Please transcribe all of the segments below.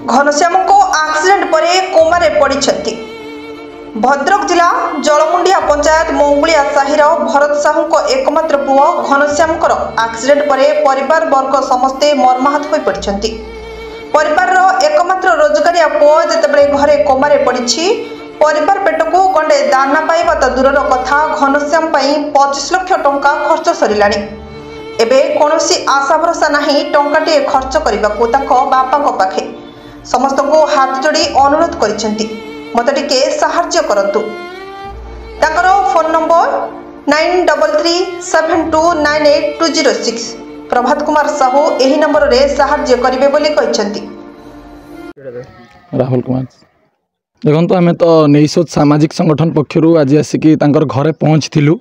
घनश्याम को एक्सीडेंट पर कोमारे पड़ती। भद्रक जिला जलमुंडिया पंचायत मंगुलिया साहिर भरत साहू को एकमात्र पुओ घनश्याम एक्सीडेंट पर परिवार वर्ग समस्ते मर्माहत हो पड़ती। परिवार एकमात्र रोजगारिया पुओ जितेबाला घरे कोमारे पड़ी परिवार पेट को गंडे दाना पाइबा तो दूरर कथा घनश्याम 25 लाख टंका खर्च सरिला। एबे कौनसी आशा भरोसा नहीं टंकाटे खर्च करने को बापा पाखे समस्त को हाथ जोड़ी अनुरोध करिसेंती मते टिके सहाय्य करंतु। ताकर फोन नंबर 9337298206 प्रभात कुमार साहू एही नंबर रे सहाय्य करिवे बोली कहिसेंती। राहुल कुमार देखो आम तो नईसोच सामाजिक संगठन पक्षर आज आसिक घरे पहुँचलु।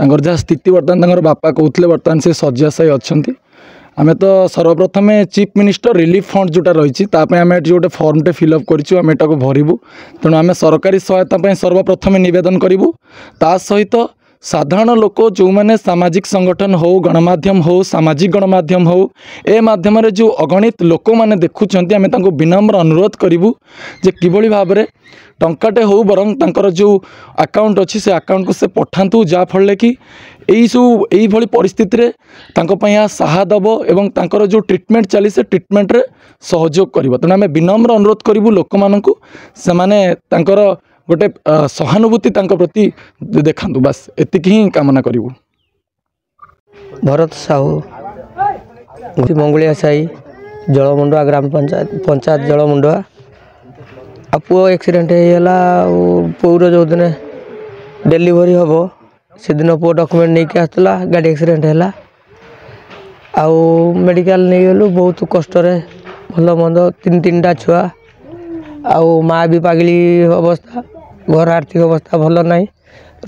जहाँ स्थिति बर्तमान बापा कहते बर्तमान से शଯ୍याशायी अच्छा आम तो सर्वप्रथम चीफ मिनिस्टर रिलीफ फंड जोटा रही आम गोटे फर्मटे फिलअप करूँ भरबू। तेणु आम सरकारी सहायता सर्वप्रथम नवेदन करूँ। ता सहित साधारण लोक जो मैंने सामाजिक संगठन हो गणमाध्यम हो सामाजिक गणमाध्यम हो ए माध्यम जो अगणित लोक मैंने देखुं आम विनम्र अनुरोध करूँ जे किभली भाव में टंकाटे हो बरं तांकर जो अकाउंट अच्छी से अकाउंट को से पठातु जाफल कि यही भली परिस्थिति रे साहा दब एवं तांकर जो ट्रिटमेंट चली से ट्रिटमेंट रे सहयोग करिवो। तेणु आम विनम्र अनुरोध करूँ लोक मानू से गोटे सहानुभूति प्रति देखातु बस एतिकी ही कामना करूँ। भरत साहू मंगुलिया साही जलमुंडुआ ग्राम पंचायत जलमुंडुआ आ पुओ एक्सीडेंट होगा। पुओर जो दिन डेलीवरी हम से दिन पुओ डॉक्यूमेंट नहीं आसला गाड़ी एक्सीडेंट है आउ मेडिकल नहीं गलु बहुत कष्ट भल मंद तीन टा छुआ आउ माँ भी पागली अवस्था घर आर्थिक अवस्था भल ना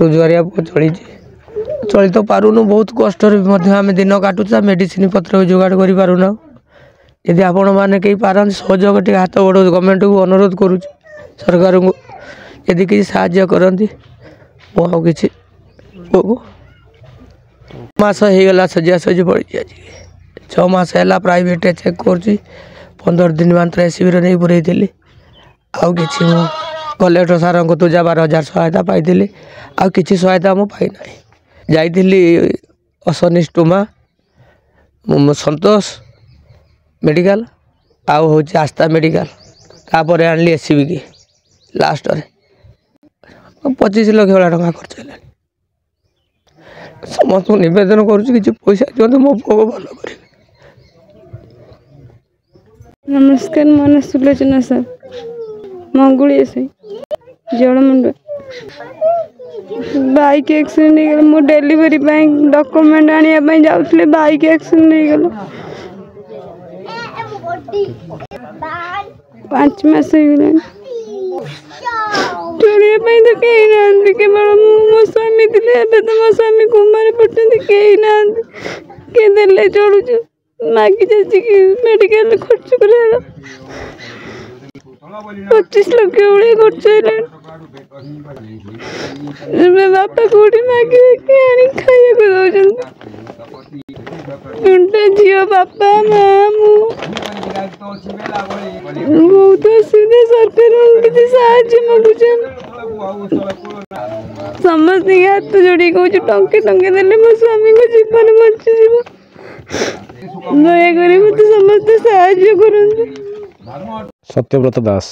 रोजगारिया चली तो पारूनु बहुत कष्ट आम दिन काटुचा मेडिसिन पत्र जोगाड़ कर पारूना। यदि आपण मैंने कहीं पारन सहयोग टे हाथ बड़ गवर्नमेंट को अनुरोध करुँ सरकार को यदि किसी साहाय्य करती मुझे मास होगला शज्याशयी पड़ी 6 मास है प्राइवेट चेक कर 15 दिन मात्र शिविर नहीं पुरई आउ कि कलेक्टर सार को तो 12,000 सहायता पाई आउ कि सहायता मुझे पाई ना जाइली असनिश टुमा संतोष मेडिकल आउ हूँ आस्था मेडिकल तापर आनली एससीबी की लास्ट 25 लाख भाया टका खर्च है। समस्त निवेदन करुँच कि पैसा दिखाते मो पुओ को भल कर। नमस्कार मो ना सुलोचना सर मंगुलिया से जलमुंडुआ बाइक एक्सीडेंट हो गला। मो डेलीवरी डॉक्यूमेंट आने जाऊे बाइक एक्सीडेंट हो गला 5 मास हो गला चलिए तो कहीं ना केवल मो स्वामी थे तो मो स्वामी कुमार पड़ते कहीं ना किए देले चलुचु मागी चाची मेडिकल खर्च कर 25 लाख भाई खर्च है। बापा कौटी मागे खाया दौरान झील बापा माँ बहुत असुविधा सरकार किसी साहाय्य मागुन समस्त हाथ जोड़ी कहूँ टंके देले मो स्वामी को जीवन बची दयाकर मत समस्त साहाय्य करते। सत्यव्रत दास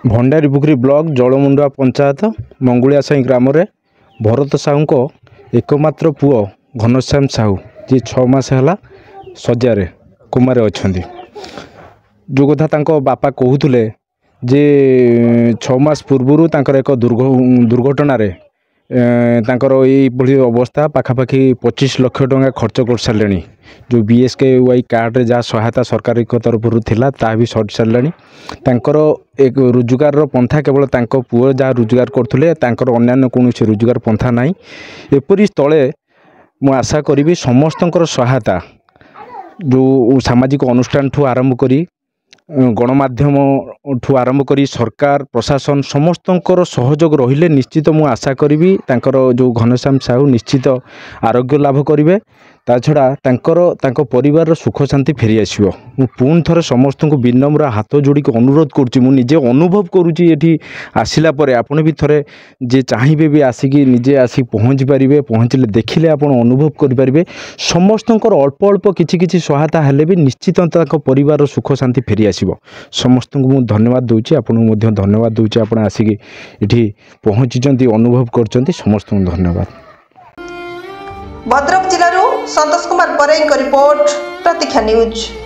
भंडारीपुखुरी ब्लॉक जलमुंडुआ पंचायत मंगुलिया साही ग्राम रे भरत साहू को एकमात्र पुओ घनश्याम साहू जी 6 मास है शज्यार कोमारे अच्छा जो कथा तांको बापा कहूले जे 6 मास पूर्वर एक दुर्घटना ये अवस्था पाखापाखि 25 लाख टंका खर्च कर सारे जो BSKY कार्ड रे जहाँ सहायता सरकार तरफ थिला ता भी सर सारे एक रोजगार पंथा केवल पुओ जहाँ रोजगार करते अन्य कौन रोजगार पंथा ना एपरी स्थले मु आशा करी समस्त सहायता जो सामाजिक अनुष्ठान ठू आरंभ करी गणमाध्यम ठू आरंभ करी सरकार प्रशासन समस्त सहयोग रहिले निश्चित मु आशा करी जो घनश्याम साहू निश्चित आरोग्य लाभ करेंगे। ତା ଛଡ଼ା ତାଙ୍କ ପରିବାରର ସୁଖ ଶାନ୍ତି ଫେରି ଆସିବ। ମୁଁ ପୁଣି ଥରେ ସମସ୍ତଙ୍କୁ ବିନମ୍ର ହାତ ଯୋଡ଼ିକି ଅନୁରୋଧ କରୁଛି। ମୁଁ ନିଜେ ଅନୁଭବ କରୁଛି ଏଠି ଆସିଲା ପରେ, ଆପଣ ବି ଥରେ ଯେ ଚାହିଁବେ ବି ଆସିକି ନିଜେ ଆସି ପହଞ୍ଚି ପାରିବେ। ପହଞ୍ଚିଲେ ଦେଖିଲେ ଆପଣ ଅନୁଭବ କରିପାରିବେ। ସମସ୍ତଙ୍କର ଅଳ୍ପ ଅଳ୍ପ କିଛି କିଛି ସହାୟତା ହେଲେ ବି ନିଶ୍ଚିତ ତାଙ୍କ ପରିବାରର ସୁଖ ଶାନ୍ତି ଫେରି ଆସିବ। ସମସ୍ତଙ୍କୁ ମୁଁ ଧନ୍ୟବାଦ ଦେଉଛି, ଆପଣଙ୍କୁ ମଧ୍ୟ ଧନ୍ୟବାଦ ଦେଉଛି। ଆପଣ ଆସିକି ଏଠି ପହଞ୍ଚିଛନ୍ତି, ଅନୁଭବ କରୁଛନ୍ତି, ସମସ୍ତଙ୍କୁ ଧନ୍ୟବାଦ। ଭଦ୍ରକ ଜିଲ୍ଲାରୁ ସନ୍ତୋଷ କୁମାର ପରେଇଙ୍କ ରିପୋର୍ଟ, ପ୍ରତୀକ୍ଷା ନ୍ୟୁଜ୍।